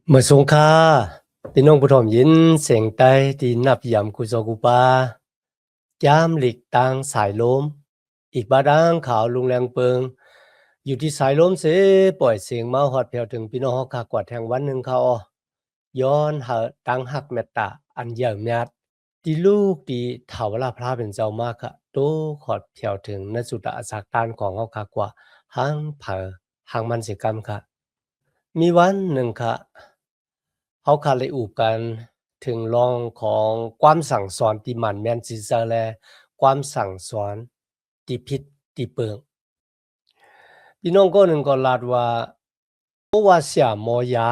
เมื่อสงค่าพี่น้องผู้ชมยินเสียงใต้ที่นับยำกุโซกุปายามหลีกตางสายลมอีกบาดังข่าวลุงแรงเปิงอยู่ที่สายลมเสปล่อยเสียงมาฮอดแผ่วถึงพี่น้องเฮากากว่าแทงวันหนึ่งเขาย้อนหาตังหักเมตตาอันเยิ่งแมดที่ลูกที่เฒ่าเวลาพระเป็นเจ้ามากค่ะโตขอดแผ่วถึงณสุดอาสากตานของเฮากากว่าหังเผอหังมันสิกรรมค่ะมีวันหนึ่งค่ะเขาคาเลยอูกันถึงรองของความสั่งสอนที่มันแม่นซื่อๆและความสั่งสอนที่ผิดที่เปิงพี่น้องก็หนึ่งก็ลาดว่าเพราะว่าเสียหมอยา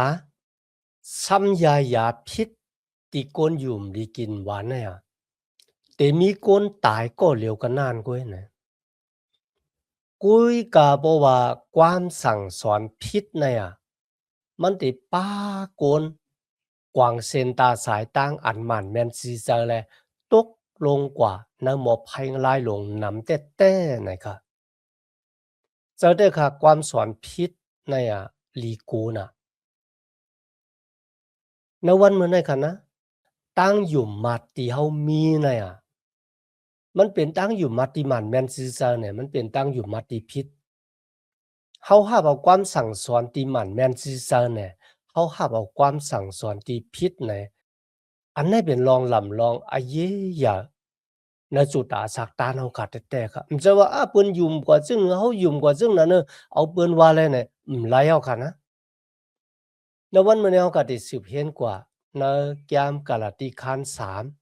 ซ้ำยาพิษที่ก้นยุ่มดีกินหวานเนี่ยแต่มีก้นตายก็เร็วกันนานกว่านะกุยกาบอกว่าความสั่งสอนพิษเนี่ยมันติป้าโกนกวางเซนตาสายตั้งอันหมันแมนซีเซอร์แลตกลงกว่าน้ำหมอบให้ลายลงน้ำแต้ๆนะครับเจอได้ค่ะความสอนพิษเนี่ยลีกูน่ะในวันเมื่อไหร่ค่ะนะตั้งอยู่มัดที่เฮามีเนี่ยมันเป็นตั้งอยู่มัดที่มันแมนซีเซอร์เนี่ยมันเป็นตั้งอยู่มัดที่พิษเฮาหาเอาความสั่งสอนที่มันแมนซีเซอร์เนี่ยเฮาหาเอาความสั่งสอนที่พิษเนี่ยอันนี้เป็นลองลำลองอาเยอย่าณจุดอาสากตานเฮาขาดแต่ค่ะมันจะว่าเปิ้นยุ่มกว่าซึ่งเฮายุ่มกว่าซึ่งนั้นเนอะเอาเปิ้นว่าเลยเนี่ยหลายเอาค่ะนะณวันมื้อนี้เฮาก็ได้สืบเห็นกว่าในแก้มกาลาติคาน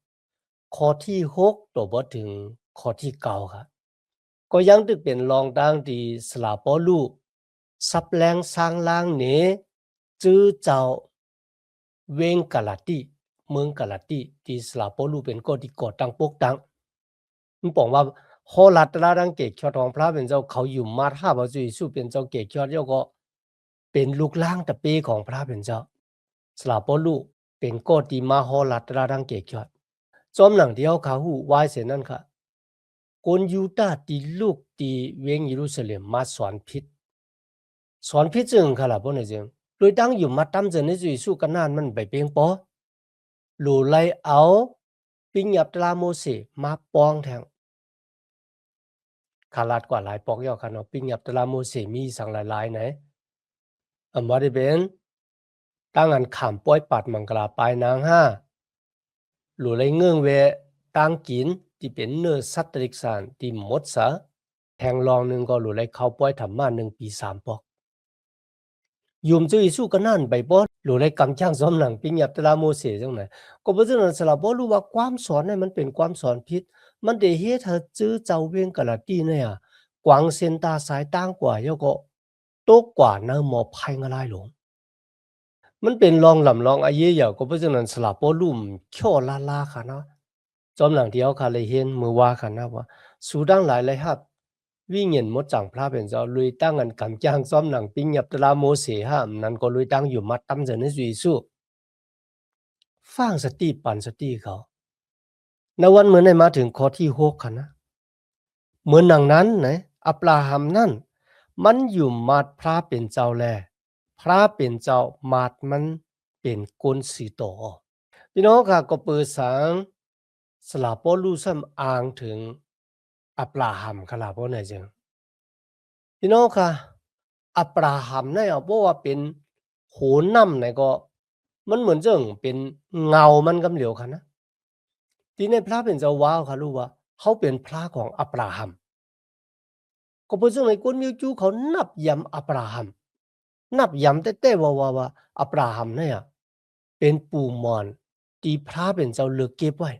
3ข้อที่6ตัวบ่ถึงข้อที่9ครับก็ยังตึกเป็นรองดังที่สลาปอลูซับแรงสร้างล่างเหนจื้อเจ้าเวงกาลาติเมืองกาลาติที่สลาปอลูเป็นก็ที่ก่อตั้งปกตั้งมันบอกว่าฮอลัดลาดังเกกยอดของพระเป็นเจ้าเขาอยู่มาท่าพระเจ้าเยซูเป็นเจ้าเกกยอดแล้วก็เป็นลูกล่างตะเปของพระเป็นเจ้าสลาปอลูเป็นก็ที่มาฮอลัดลาดังเกกยอดจอมหนังเดียวเขาหูวายเสียนั่นค่ะคนยูดาห์ที่ลูกที่เวงเยรูซาเล็มมาสอนผิดจึงค่ะล่ะบ่เนี่ยจึงโดยตั้งอยู่มาตำเจในจุยสู้กันนานมันไปเปียงปอหลูไลเอาปิงยับตราโมเสมาปองแทงขาลาดกว่าหลายปอกยอค่ะเนาะปิงยับตราโมเสมีสังหลายๆไหนบ่ได้เป็นตั้งอันขามป้อยปัดมังกลาปลายนางห้าหลูไลเงื่องเวตั้งกินที่เป็นเนื้อสัตว์ตริกสารที่หมดซะแทงลองหนึ่งก็หลูไลเข้าป้อยทำมา1 ปี3ปอกยุมจุยสู้กันนั่นไปบ่หรือในกำช่างซ้อมหนังปิญญาตราโมเสจังไหนก็บ่จังนั้นสละบ่รู้ว่าความสอนเนี่ยมันเป็นความสอนผิดมันได้เฮ็ดให้จื้อเจ้าเวียงกะละตีเนี่ยกวางเส้นตาสายต่างกว่าแล้วก็ตกกว่านะหมอภัยงะลายหลงมันเป็นรองลำรองอาเยยาวก็บ่จังนั้นสละบ่รู้ข้อลาค่ะนะจอมหนังที่เฮาค่ะเลยเห็นมื้อว่าค่ะนะว่าสูดังหลายเลยครับวิ่งเห็นหมดจังพระเป็นเจ้าลุยตั้งกันกำจ้างซ้อมหนังปิ้งหยับตราโมเสห้ามนั้นก็ลุยตั้งอยู่มัดตั้มเสนสุยสู้ฟังสติปันสติเขาในวันเหมือนในมาถึงข้อที่6ค่ะนะเหมือนหนังนั้นนะอับราฮัมนั่นมันอยู่มัดพระเป็นเจ้าแลพระเป็นเจ้ามัดมันเป็นกุนสีโตพี่น้องค่ะก็เปิดสังสลาปอลูซัมอ้างถึงอับราฮัมค่ะล่ะบ่ไหนจัง พี่น้องค่ะอับราฮัมเนี่ยบอกว่าเป็นโหนำไหนก็มันเหมือนเจิงเป็นเงามันกำเหลียวค่ะนะที่ในพระเป็นเจ้าว้าวค่ะรู้ว่าเขาเป็นพระของอับราฮัมก็เพราะฉะนั้นคนมิวจูเขานับยำอับราฮัมนับยำแต่ว่าอับราฮัมเนี่ยเป็นปู่มอนที่พระเป็นเจ้าเลือกเก็บไว้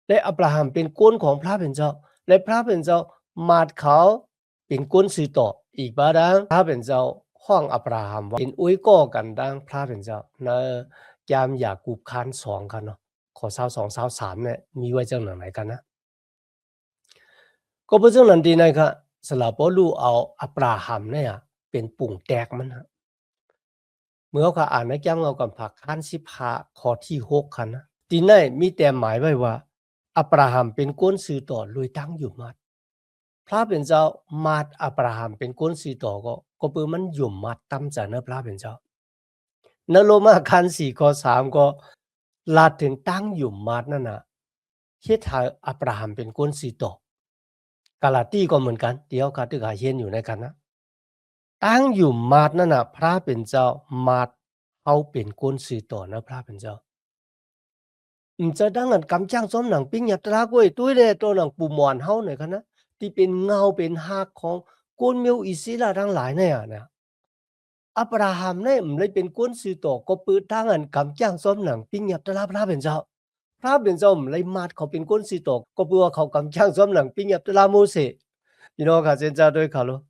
และอับราฮัมเป็นก้นของพระเป็นเจ้าและพระเป็นเจ้ามาดเขาเป็นก้นสือต่ออีกบาดังพระเป็นเจ้าห้องอับราฮัมเป็นอุ้ยก่อกันดังพระเป็นเจ้านะยามอยากกูคานสองกันเนาะขอ22 23เนี่ยมีไว้จังไหนกันนะก็เพราะฉะนั้นดีนะครับสลับลูเอาอับราฮัมเนี่ยเป็นปุ่งแตกมันฮะเมื่อเขาอ่านในแก้มเอากับผักคัน15ข้อที่6คันนะทีนี้มีแต่หมายไว้ว่าอับราฮัมเป็นก้นสือต่อลุยตั้งอยู่มัดพระเป็นเจ้ามาดอับราฮัมเป็นก้นสือต่อก็เปือมันหยุ่มมัดตั้มจากเนื้อพระเป็นเจ้า นโรมาคัน4ข้อ3ก็ลาถึงตั้งอยู่มาดนั่นน่ะเฮ็ดให้อับราฮัมเป็นคนสิโตกาลาตีก็เหมือนกันที่เฮาก็ตึกหาเห็นอยู่ในกันนะตั้งอยู่มาดนั่นน่ะพระเป็นเจ้ามาดเฮาเป็นคนสิโตนะพระเป็นเจ้าจะดังนั้นกำจังซ้อมหนังปิ้งหยับตรากวยตุ้ยเลยตัวหนังปูหมอนเฮาเนี่ยกันนะที่เป็นเงาเป็นหากของกวนเมียวอิสราทั้งหลายเนี่ยนะอับราฮัมเนี่ยเลยเป็นกวนสื่อต่อก็ปืดทางอันกำจ้างซ้อมหนังปิ้งหยับตราพระเป็นเจ้าพระเป็นเจ้าเลยมาดเขาเป็นกวนสื่อต่อก็เพื่อเขากำจ้างซ้อมหนังปิ้งหยับตราโมเสสพี่น้องค่ะเซนจ้าด้วยค่ะลูก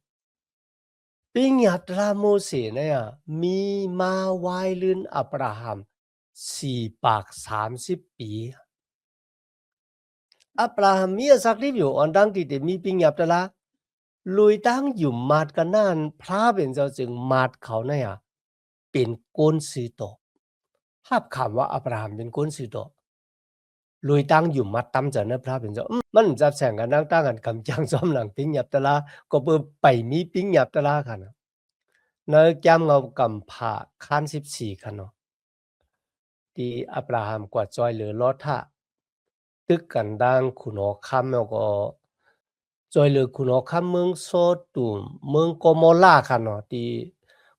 ปิ้งหยับตราโมเสสเนี่ยมีมาไวลื่นอับราฮัม4 ปาก 30 ปีอับราฮัมมีสักที่อยู่อันดังที่มีปิ้งหยับตราลุยตั้งอยู่มาดกันนั่นพระเป็นเจ้าจึงมาดเขาเนี่ยเป็นก้นสื่อต่อภาพคำว่าอับราฮัมเป็นก้นสื่อต่อลุยตั้งอยู่มัดตั้มจะเนพระเป็นเจ้ามันจะแสงกันนั่งตั้งกันกำจังซ้อมหลังปิ้งหยับตะลาก็เปิดไปมีปิ้งหยับตะลากันนะเนื้อแก้มเงากำผ่าคัน14กันเนาะที่อับราฮัมกว่าจอยเหลือลอดท่าตึกกันดังคุณอคำแล้วก็จอยเหลือคุณอคำเมืองโซตุมเมืองโกโมลากันเนาะที่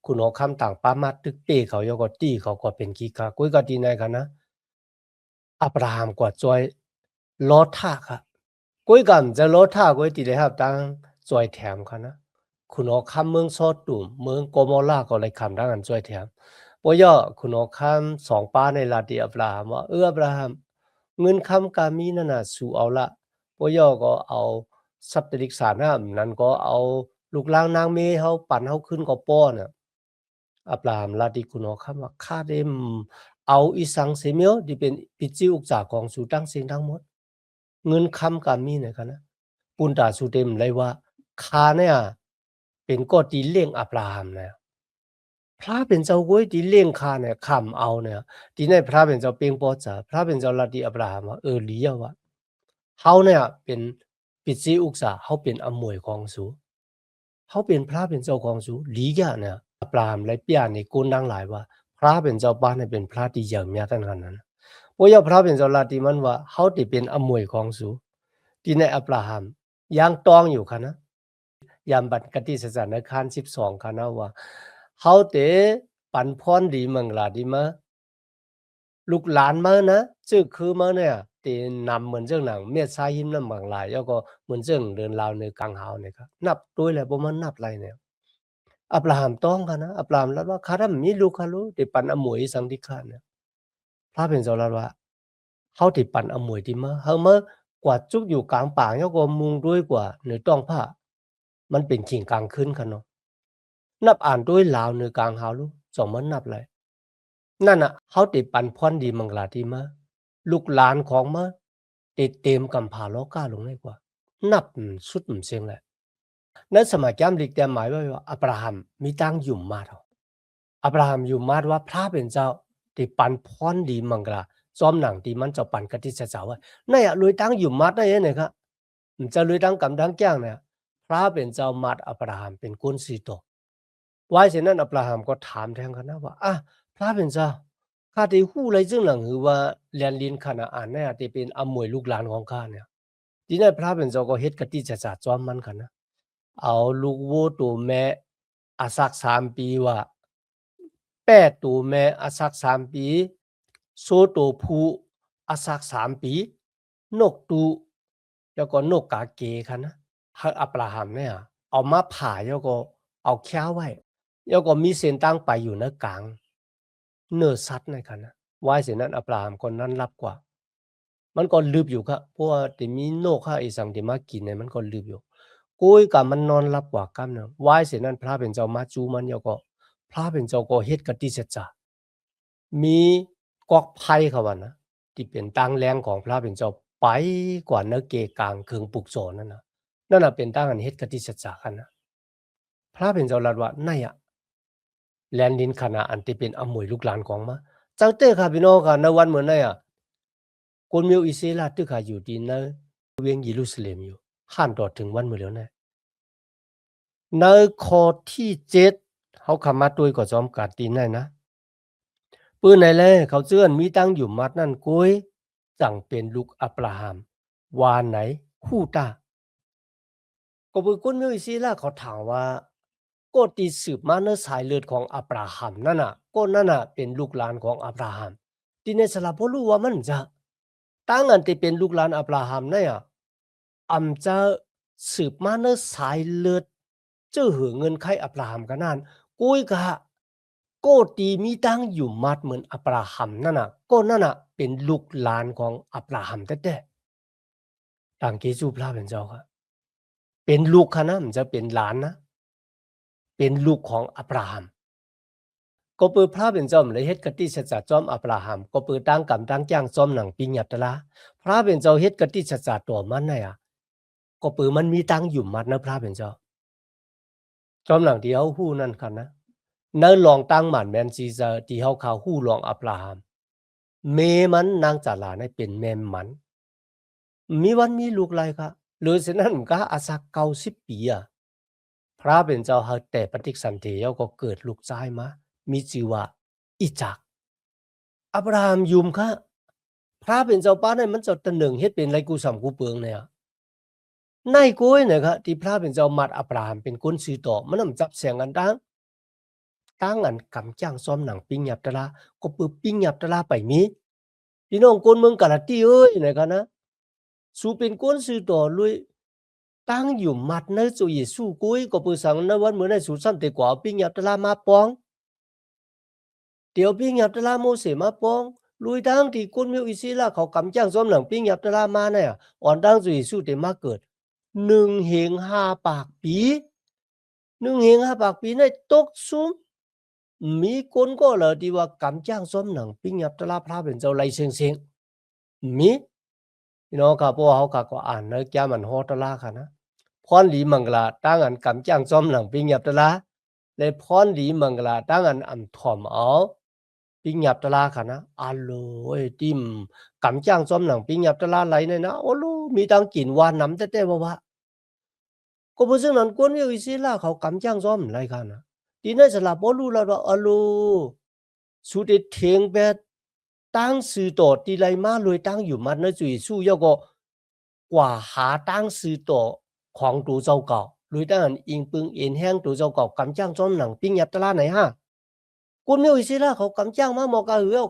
คุณอคำต่างป้ามาตึกเตเขายก็ตีเขาก็เป็นกีกากุ้ยก็ดีในกันนะอับราฮัมกว่าจอยลอดท่าค่ะกุ้ยกันจะลอดท่ากุ้ยตีเลยครับตั้งจอยแถมค่ะนะคุณอคำเมืองโซตุมเมืองโกโมลาก็เลยคำดังกันจอยแถมปย่อคุณอคำ2ป้าในลาติอับราฮัมว่าอับราฮัมเงินคำกามีนั่นน่ะสู่เอาละปย่อก็เอาสัตว์ติกษานะนั้นก็เอาลูกลางนางเมเฮาปั่นเฮาขึ้นก็ป้อน่ะอับราฮัมลาติคุณอคำว่าข้าได้เอาอีสังเสเมียวที่เป็นปิจิอุกษาของสู่ตั้งสิ่งทั้งหมดเงินคำกามีเนี่ยกันนะปุนตาสุเต็มเลยว่าข้าเนี่ยเป็นก็ตีเลี้ยงอับราฮัมนะพระเป็นเจ้าก้วยที่เลี้ยงข้าเนี่ยคำเอาเนี่ยที่ในพระเป็นเจ้าเปียงปอจ่าพระเป็นเจ้าลาติอับราฮัมว่าลียว่าเฮาเนี่ยเป็นปิจิอุกษาเฮาเป็นอมวยของสูเขาเป็นพระเป็นเจ้าของสูลีกะเนี่ยอับราฮัมเลยเปียในกุนดังหลายว่าพระเป็นเจ้าบ้านเนี่ยเป็นพระที่อย่างเมียตั้งขนาดนั้นเพราะว่าพระเป็นเจ้าลาติมันว่าเขาที่เป็นอมวยของสูที่ในอับราฮัมยังต้องอยู่ค่ะนะยามบัดกติศาสนาคาร12ค่ะนะว่าเขาเตปันพรดีมังลาดีมาลูกหลานมานะจึกคือมาเนี่ยตีนำเหมือนเจ้าหนังเมียชายหิมน้ำบางหลายแล้วก็เหมือนเจ้าเดินลาวในกลางหาวเนี่ยครับนับด้วยแหละบ่มันนับไรเนี่ยอับราฮัมต้องกันนะอับราฮัมแล้วว่าคารัมมีลูกคารุติปันอมวยสังติคานเนี่ยพระเป็นเจ้าละว่าเขาติปันอมวยที่มาเฮามากว่าจุกอยู่กลางป่าแล้วก็มุงด้วยกว่าเหนือต้องผ้ามันเป็นขิงกลางขึ้นกันเนาะนับอ่านด้วยลาวเหนือกลางหาวลูกสองมันนับไรนั่นน่ะเขาติปันพรดีมังลาที่มาลูกหลานของมาติเต็มกำผาล้อก้าลงได้กว่านับสุดเสียงแหละนั่นสมัยแก้มลิกแต่หมายว่าอับราฮัมมีตั้งอยู่มาเถอะอับราฮัมอยู่มาว่าพระเป็นเจ้าติปันพรดีมังกลาจอมหนังที่มันจะปันกติเจ้าไว้นั่นอ่ะลุยตั้งอยู่มาได้ยังไงครับมันจะลุยตั้งกำดังแก้งเนี่ยพระเป็นเจ้ามาอับราฮัมเป็นกุนซีโตไว้เช่นนั้นอับราฮัมก็ถามแทนกันนะว่าพระเป็นเจ้าข้าที่หู้เลยจึงหลังคือว่าเรียนลินขนาดเนี่ยที่เป็นอมวยลูกหลานของข้าเนี่ยที่นั่นพระเป็นเจ้าก็เฮ็ดกติเจ้าจอมมันกันนะเอาลูกวัวตัวแม่อาศัก3 ปีว่าแป้ตัวแม่อาศัก3 ปีโซตัวผู้อาศัก3 ปีนกตูแล้วก็นกกาเกค่ะนะให้อับราฮัมเนี่ยเอามาผ่าแล้วก็เอาแค้วไว้แล้วก็มีเส้นตั้งไปอยู่ในกลางเนื้อสัตว์ในค่ะนะไว้เสียนั้นอับราฮัมคนนั้นรับกว่ามันก็ลืบอยู่ครับเพราะว่าที่มีนกค่ะอีสังที่มากินเนี่ยมันก็ลืบอยู่กุ้ยกับมันนอนรับกว่ากันเนาะไว้เสียนั้นพระเป็นเจ้ามาจูมันแล้วก็พระเป็นเจ้าก็เฮ็ดกติสัจจะมีกอกไผ่เขาว่านะที่เป็นตั้งแรงของพระเป็นเจ้าไปกว่าเนื้อเกกลางเครื่องปลูกโสนั่นน่ะนั่นน่ะเป็นตั้งอันเฮ็ดกติสัจจะกันนะพระเป็นเจ้ารัดว่านั่นอะแลนดินขณะอันที่เป็นอมวยลูกหลานของมาจังเต้ค่ะพี่น้องค่ะในวันเหมือนนั่นอะคนมิวอิสราตึกค่ะอยู่ที่ในเวียงเยรูซาเล็มอยู่ข้ามต่อถึงวันมื้อแล้วนะในข้อที่7เขาคำมาด้วยก็จอมกัดตีนได้นะ ปืนไหนแลเขาเจื้อนมีตั้งอยู่มัดนั่นกุยจังเป็นลูกอับราฮัมวานไหนคู่ตาก็ปือก้นมิวอิซีล่าเขาถามว่าก็ตีสืบมาเนื้อสายเลือดของอับราฮัมนั่นน่ะก็นั่นน่ะเป็นลูกหลานของอับราฮัมที่ในสลับพ่อรู้ว่ามันจะตั้งอันที่เป็นลูกหลานอับราฮัมเนี่ยอำจะสืบมาเนื้อสายเลือดเจ้าหือเงินใครอับราฮัมกันนั่นกุยกะก็ตีมีตั้งอยู่มัดเหมือนอับราฮัมนั่นน่ะก็นั่นน่ะเป็นลูกหลานของอับราฮัมแต่ต่างเกจูพระเป็นเจ้าค่ะเป็นลูกค่ะนะมันจะเป็นหลานนะเป็นลูกของอับราฮัมก็เปิดพระเป็นเจ้าเลยเฮ็ดกติสัจจะจอมอับราฮัมก็เปิดตั้งกำตั้งจ้างจอมหนังปิงหยับตะละพระเป็นเจ้าเฮ็ดกติสัจจะตัวมันน่ะอะก็เปิดมันมีตั้งอยู่มัดนะพระเป็นเจ้าจอมหนังที่เฮาฮู้นั่นค่ะนะเนื้อลองตั้งหมันแมนซีเซอร์ที่เฮาข่าวฮู้ลองอับราฮัมเมมันนางจาลาในเป็นแม่มันมีวันมีลูกไรคะหรือฉะนั้นก็อาศัก90ปีอะพระเป็นเจ้าเฮาแต่ปฏิสันเถเฮาก็เกิดลูกชายมามีชื่อว่าอิจากอับราฮัมยุมค่ะพระเป็นเจ้าป้าเนี่ยมันเจ้าตะหนึ่งเฮ็ดเป็นไรกูสำกูเปิงเนี่ยในก้อยเนี่ยครับที่พระเป็นเจ้ามัดอับราฮัมเป็นคนซื้อต่อมันนำจับเสียงกันตั้งอันกำจ้างซ้อมหนังปิ้งหยับตะลาก็ปึบปิ้งหยับตะลาไปมีพี่น้องคนเมืองกาลาตีเอ้ยนะครับนะสู้เป็นคนซื้อต่อลุยตั้งอยู่มัดเนื้อจุยสู้กุ้ยก็ปือสังนวันเหมือนในสุสันติกว่าปิ้งหยับตะลามาปองเดี๋ยวปิ้งหยับตะลาโมเสมาปองลุยตั้งที่คนมิวอิซิล่าเขากำจ้างซ้อมหนังปิ้งหยับตะลามาเนี่ยอ่อนตั้งจุยสู้เต็มมาเกิด1เหง5ปากปี1เหง5ปากปีในตกซุมมีคนก็เลยที่ว่ากำจ้างซ้อมหนังปิ้งหยับตะลาพระเป็นเจ้าไรเสียงมีพี่น้องครับพวกเขาก็อ่านเนื้อแก้มันฮอตะลาค่ะนะพรหลีมังกลาตั้งอันกำจ้างซ้อมหนังปิ้งหยับตะลาเลยพรหลีมังกลาตั้งอันอ่ำถ่อมเอาปิ้งหยับตะลาค่ะนะอัลโลติมกำจ้างซ้อมหนังปิ้งหยับตะลาไหลเนี่ยนะโอ้ลูมีตังกินวานน้ำแต่ว่าก็เพราะฉะนั้นคนอยู่อิสราเอลเขากำจ้างซ้อมไรกันนะทีนี้สลับบ่รู้แล้วว่าอัลโลสุดเทียงแบบตั้งสื่อต่อที่ไรมาเลยตั้งอยู่มันนะจุยสู้ยก็กว่าหาตั้งสื่อต่อของตัวเจ้าเก่าเลยตั้งอันอิงปึงเอ็นแห้งตัวเจ้าเก่ากำจ้างซ้อมหนังปิ้งหยับตะลาไหนฮะคนอยู่อิสราเอลเขากำจ้างมาหมอกะเหือ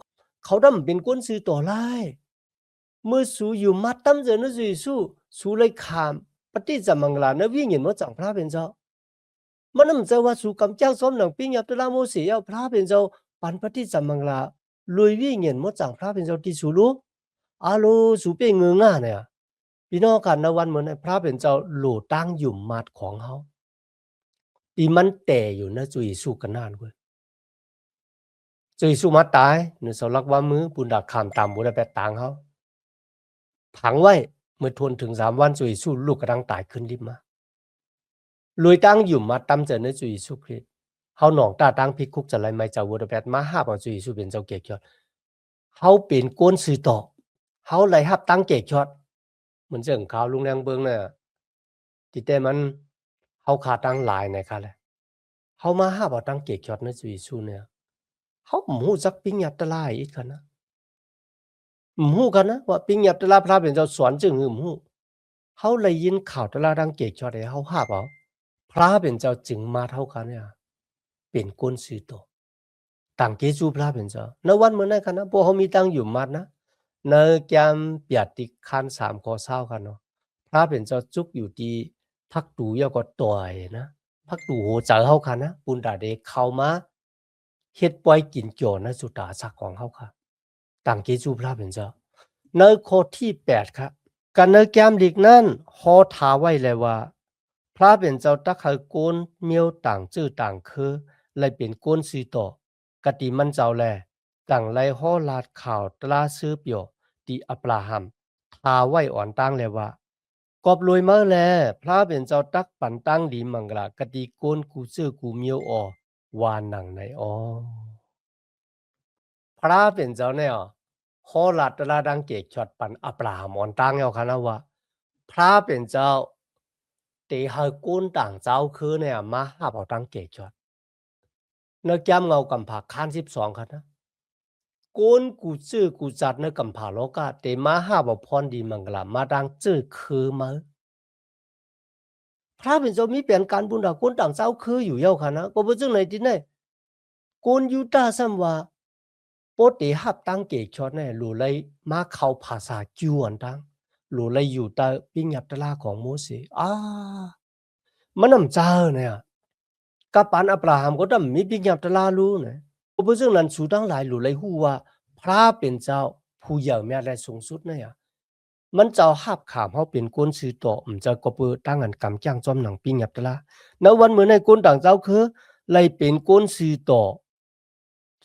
เขาดำเป็นคนสื่อต่อไล่เมื่อสู้อยู่มัดตั้มเจอนะจุยสู้เลยขามปฏิจจมังลานะวิ่งเห็นว่าจังพระเป็นเจ้ามันนั่นจะว่าสู่กำจ้างซ้อมหนังปิ้งหยับตะลาโมเสียพระเป็นเจ้าปันปฏิจจมังลาลุยวิ่งเห็นว่าจังพระเป็นเจ้าที่สูรู้อาโลสู่เป็นเงืง่าเนี่ยพี่น้องกันนะวันเหมือนพระเป็นเจ้าหลู่ตั้งอยู่มัดของเขาที่มันแต่อยู่นะจุยสู้กันนานเว้ยจุยสู้มาตายหนึ่งสลักว่ามือปุนดักขามตามบุญแปดต่างเขาผังไว้เมื่อทนถึง3 วันจุยสู้ลูกกระดังตายขึ้นริบมาลุยตั้งอยู่มาตั้มเจอในจุยสู้คริสเขาหนองตาตั้งพิคุกจะไรไม่เจ้าบุญแปดมาห้าปจุยสู้เป็นเจ้าเกียรติยอดเขาเป็นก้นสื่อต่อเขาไรฮับตั้งเกียรติยอดเหมือนเจ้าข่าวลุงแดงเบิ้งเนี่ยจิตใจมันเขาขาตั้งหลายนะครับเลยเขามาห้าปตั้งเกียรติยอดในจุยสู้เนี่ยเขาหมูจักปิ้งหยับตะไลอีกกันนะหมูกันนะว่าปิ้งหยับตะลาพระเป็นเจ้าสอนจึงหมูเขาเลยยินข่าวตะลาดังเกียรติยอดเลยเขาห้าปพระเป็นเจ้าจึงมาเท่ากันเนี่ยเป็นก้นสื่อต่อต่างเกจูพระเป็นเจ้าในวันเมื่อไหร่กันนะพวกเขามีตั้งอยู่มัดนะในแกมเปียติคัน3 ข้อเศร้ากันเนาะพระเป็นเจ้าจุกอยู่ที่พักตูยก็ต่อยนะพักตูโหเจอเขากันนะปุนดาเดเข้ามาเฮ็ดปล่อยกินโจนะสุตาสักของเขาค่ะต่างเกจูพระเป็นเจ้าในข้อที่8ครับกันในแกมดิกนั้นฮอถาไว้เลยว่าพระเป็นเจ้าตักให้โกนเมียวต่างจื้อต่างคือเลยเป็นโกนสื่อต่อกติมันเจ้าแลต่างไลห่อลาดข่าวตราซื้อเปียวตีอับราฮัมทาไว้อ่อนตั้งเลยว่ากอบรวยมาแลพระเป็นเจ้าตักปันตั้งดีมังกรากติโกนกูซื้อกูเมียวอวานหนังในพระเป็นเจ้าเนี่ยฮอลาดตราดังเกกช็อตปันอับราฮัมอ่อนตั้งเอาค่ะนะว่าพระเป็นเจ้าตีให้ก้นต่างเจ้าคือเนี่ยมาหาเผาตั้งเกกช็อตเนื้อแก้มเงากำผักคัน12ครับนะ ก้นกูจื้อกูจัดในกำผาโลกาเตมาห้าบพรดีมังกลามาดังจื้อคือมาพระเป็นเจ้ามีเปลี่ยนการบุญดาก้นต่างเจ้าคืออยู่เย้าค่ะนะก็บ่จึงไหนที่ไหนก้นยูตาซ้ำว่าโปเตหับตั้งเกกชอดแน่หลูเลยมาเข้าภาษาจวนตั้งหลูเลยอยู่ตาปิ้งยับตะลาของโมเสมันนำเจ้าเนี่ยกับปานอับราฮัมก็ต้องมีปิ้งยับตะลารู้นะก็บ่จึงนั้นสู่ทั้งหลายหลูเลยฮู้ว่าพระเป็นเจ้าผู้ใหญ่แม่และสูงสุดเนี่ยมันเจ้าหับขามเฮาเป็นก้นซื้อต่อจะก็เปิดตั้งอันกำจ้างจอมหนังปิ้งยับตะลาในวันเหมือนในก้นต่างเจ้าคือเลยเป็นก้นซื้อต่อ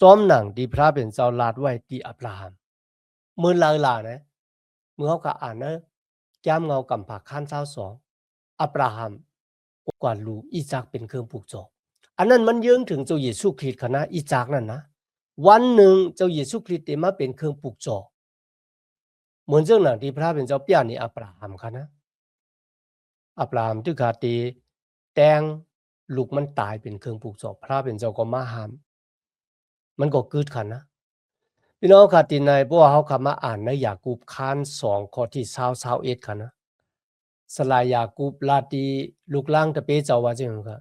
จอมหนังที่พระเป็นเจ้าลาดไว้ที่อับราฮัมเมื่อลานะเมื่อเขาก็อ่านนะแก้มเงากำผักขั้นเจ้าสองอับราฮัมกว่าลูกอีจากเป็นเครื่องปลูกจอกอันนั้นมันเยื่องถึงเจ้าเยซูคริสต์คณะอีจากนั่นนะวันหนึ่งเจ้าเยซูคริสต์ได้มาเป็นเครื่องปลูกจอกเหมือนเจ้าหนังที่พระเป็นเจ้าเปียนี่อับราฮัมคณะอับราฮัมที่ขาตีแตงลูกมันตายเป็นเครื่องปลูกจอกพระเป็นเจ้าก็มาหามมันก็เกิดขันนะพี่น้องขาตีในเพราะว่าเขาขับมาอ่านในยากูบค้าน2ข้อที่21ค่ะนะสลายยากูบลาตีลูกล่างตะเปเจ้าว่าจังค่ะ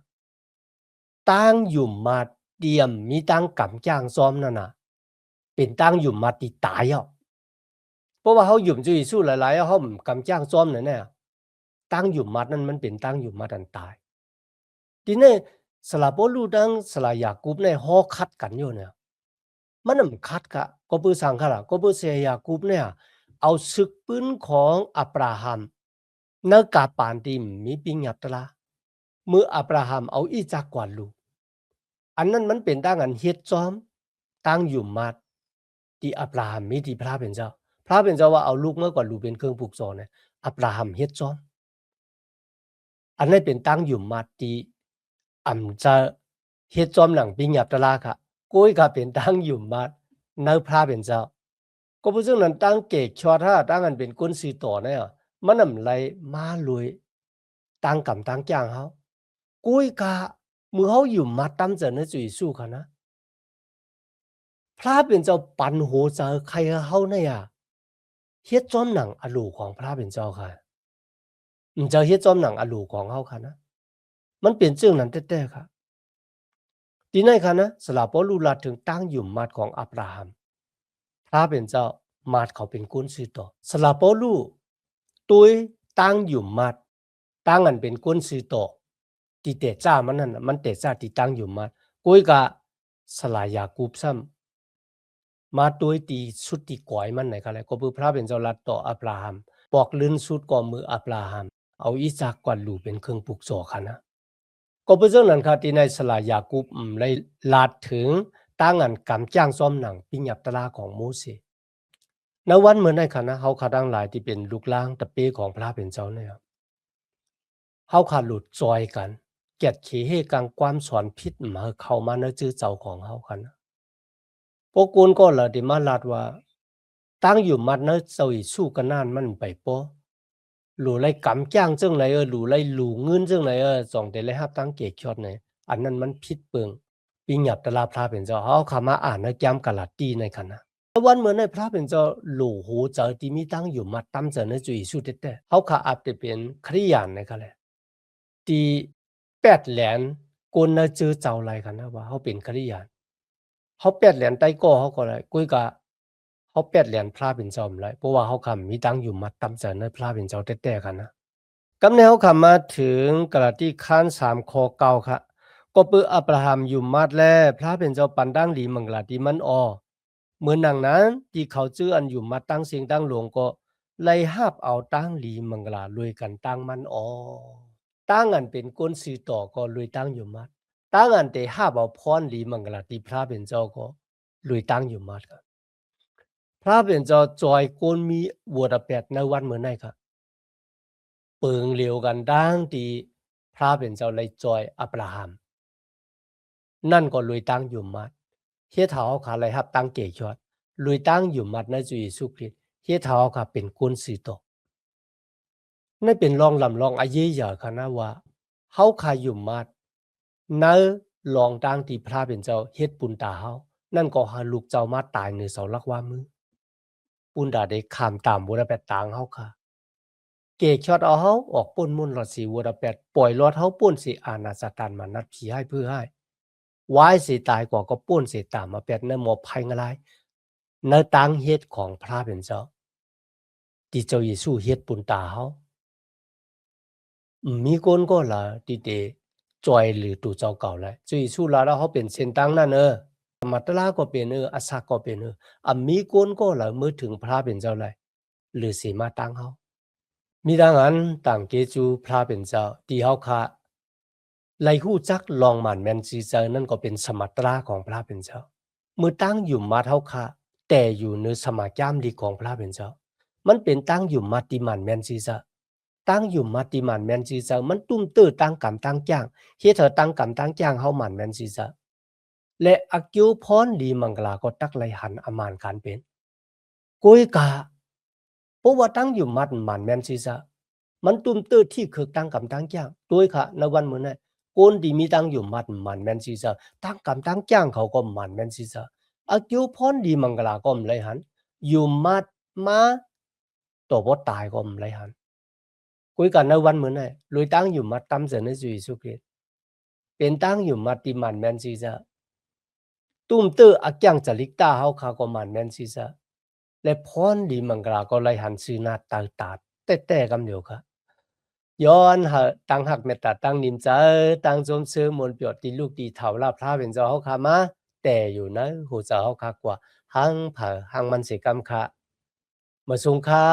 ตั้งอยู่มาเตรียมมีตั้งกำจ้างซ้อมนั่นน่ะเป็นตั้งอยู่มาติตายอ่ะเพราะว่าเขาหยุ่มจุยสู้หลายๆเขากำจ้างซ้อมนั่นแน่ตั้งอยู่มัดนั้นมันเป็นตั้งอยู่มัดอันตายทีนี้สลาโปลูดังสลายยากูบในฮอคัดกันอยู่เนี่ยมันนำคัดกะก็ปือสังขละก็ปือเสียยากูบเนี่ยเอาศึกปืนของอับราฮัมเนกาปานติมมีปิงยับตะละเมื่ออับราฮัมเอาอีจากกว่าลูกอันนั้นมันเป็นตั้งอันเฮ็ดจอมตั้งอยู่มัดที่อับราฮัมมีที่พระเป็นเจ้าพระเป็นเจ้าว่าเอาลูกเมื่อกว่าลูกเป็นเครื่องปลูกสอนเนี่ยอับราฮัมเฮ็ดจอมอันนั้นเป็นตั้งอยู่มัดที่จะเฮ็ดจอมหลังปิงยับตะละค่ะก้อยก็เป็นตั้งอยู่มัดในพระเป็นเจ้าก็เพราะฉะนั้นตั้งเกกชอท่าตั้งอันเป็นก้นสีต่อเนี่ยมันนำไรมาลุยตั้งกำตั้งจ้างเขากุ้ยกะมือเขาอยู่มาตั้มเจอในจุยสู้ค่ะนะพระเป็นเจ้าปันโหเจอใครเขาเนี่ยเฮ็ดจอมหนังอลูของพระเป็นเจ้าค่ะมันจะเฮ็ดจอมหนังอลูของเขาค่ะนะมันเปลี่ยนเรื่องนั้นแท้ๆค่ะทีนี้ค่ะนะสลาปอลูลาถึงตั้งอยู่มาดของอับราฮัมพระเป็นเจ้ามาดเขาเป็นกุนซือต่อสลาปอลูตุยตั้งอยู่มัดตั้งอันเป็นก้นซื้อต่อที่เตจ้ามันนั่นมันเตจ้าที่ตั้งอยู่มัดกุยกะสลายยากูบซ้ำมาตุยตีสุดที่ก่อยมันไหนกันเลยก็เพื่อพระเป็นเจ้าลัดต่ออับราฮัมปอกลื่นสุดก่อมืออับราฮัมเอาอิจากกวาดลูเป็นเครื่องปลูกโซค่ะนะก็เพื่อเจ้านั้นค่ะที่ในสลายยากูบเลยลาดถึงตั้งอันกำจ้างซ้อมหนังปิญญับตลาของโมเสสในวันเหมือนในค่ะนะเขาขาดังหลายที่เป็นลูกล่างตะเป้ของพระเป็นเจ้าเนี่ยเขาขาหลุดจอยกันเกียดขี้ให้กังความสอนพิษมาเข้ามาในจื้อเจ้าของเขากันพวกกูนก็เลยได้มาลาดว่าตั้งอยู่มัดเนเจ้าอีสู้กันนานมันไปโปหลู่ไรกำจ้างจังไหนหลู่ไรหลู่เงินจังไหนส่องแต่ไรฮับตั้งเกียรติชดไหนอันนั้นมันพิษเปิงปิงหยับตลาพระเป็นเจ้าเขาขามาอ่านในแก้มกะลาตีในขณะวันเหมือนในพระเป็นเจ้าหลู่หูเจอที่มีตั้งอยู่มัดตั้มเจอในจุยสู้เต้เขาขาอาจจะเป็นคริยานในกันแหละที่8แหลนกนนะเจอเจ้าไรกันนะว่าเขาเป็นคริยานเขา8แหลนใต้ก่อเขาก็เลยกุ้ยกะเขา8แหลนพระเป็นเจ้าไรเพราะว่าเขาคำมีตั้งอยู่มัดตั้มเจอในพระเป็นเจ้าเต้กันนะกำเนิดเขาคำมาถึงกะลาที่ขั้น3ข้อ9ค่ะก็เปืออับราฮัมอยู่มัดแลพระเป็นเจ้าปันดังหลีมังกลาที่มันเหมือนหนังนั้นที่เขาจื้ออันอยู่มาตั้งเสียงตั้งหลวงก็ไล่หาบเอาตั้งหลีมังกลาลุยกันตั้งมันตั้งอันเป็นก้นสีต่อก็ลุยตั้งอยู่มัดตั้งอันเตหาบเอาพรหลีมังกลาที่พระเป็นเจ้าก็ลุยตั้งอยู่มัดครับพระเป็นเจ้าจอยก้นมีวัวตะแปดในวันเหมือนไหนครับเปิงเหลียวกันดังที่พระเป็นเจ้าไล่จอยอับราฮัมนั่นก็ลุยตั้งอยู่มัดเฮ็ดเฮาขาไล่ฮับตั้งเกชอดลุยตั้งอยู่มัดในจุยสุคริสเฮ็ดเฮาขาเป็นกุนสีตกนั่นเป็นรองลำรองอาเยยาค่ะนะว่าเฮาขาอยู่มัดในรองตั้งที่พระเป็นเจ้าเฮ็ดปุญตาเฮา นั่นก็หาลูกเจ้ามาตายในเสาลักว่ามือปุ้นดาได้ขามตามบัวแปดตางเฮาค่ะเกกช็อตเอาเฮาออกป่นมุ่นหลอดสีวัวแปดปล่อยรอดเฮาป่นสิอาณาสตานมานัดผีให้เพื่อให้วายสิตายกว่าก็ป่นสิตามมาแปดในหมอภัยงะไรในตังเฮ็ดของพระเป็นเจ้าที่เจ้าเยซูเฮ็ดปุนตาเฮามีคนก็ละที่เดจอยหรือตู่เจ้าเก่าเลยเจ้าเยซูลาแล้วเฮาเป็นเส้นตังนั่นมัตลาก็เป็นอาสาก็เป็นมีคนก็ละเมื่อถึงพระเป็นเจ้าเลยหรือสิมาตังเฮามีดังนั้นต่างเกจูพระเป็นเจ้าที่เฮาค่ะไล่ฮู้จักลองหมั่นแม่นซีเจอนั่นก็เป็นสมัตราของพระเป็นเจ้าเมื่อตั้งอยู่มาเฮาค่ะแต่อยู่ในสมาจามดีของพระเป็นเจ้ามันเป็นตั้งอยู่มาติมันแม่นซีเจอตั้งอยู่มาติมันแม่นซีเจอมันตุ้มตื้อตั้งกำตั้งจ้างเฮ็ดเธอตั้งกำตั้งจ้างเฮาหมั่นแม่นซีเจอและอากิวพรดีมังกลาก็ตักไลหันอามานการเป็นกุยกะเพราะว่าตั้งอยู่มัดมันแม่นซีซะมันตุ้มตื้อที่คือตั้งกำตั้งจ้างด้วยค่ะในวันมื้อนั้นคนที่มีตั้งอยู่มัดมันแม่นซีซะตั้งกำตั้งจ้างเขาก็มันแม่นซีซะอากิวพรดีมังกลาก็ไลหันอยู่มัดมาตัวบ่ตายก็ไลหันกุยกันในวันมื้อนั้นลุยตั้งอยู่มัดตำเสนอจุยสุคริตเป็นตั้งอยู่มัดที่มันแม่นซีซะตุ้มตื้ออักจังจริกตาเฮาคาก็มันแม่นซีซะและพรดีมังกลาก็ไลหันซื้อหน้าตาตาแต่กำเดียวค่ะย้อนหาตั้งหักเมตตาตั้งนิมใจตั้งจมซื้อมนต์เปียดตีลูกตีเถาลาพระเป็นเจ้าเฮาคามาแต่อยู่นะหูเจ้าเฮาคากว่าหังเผาหังมันสิกรรมค่ะมาสุงค่า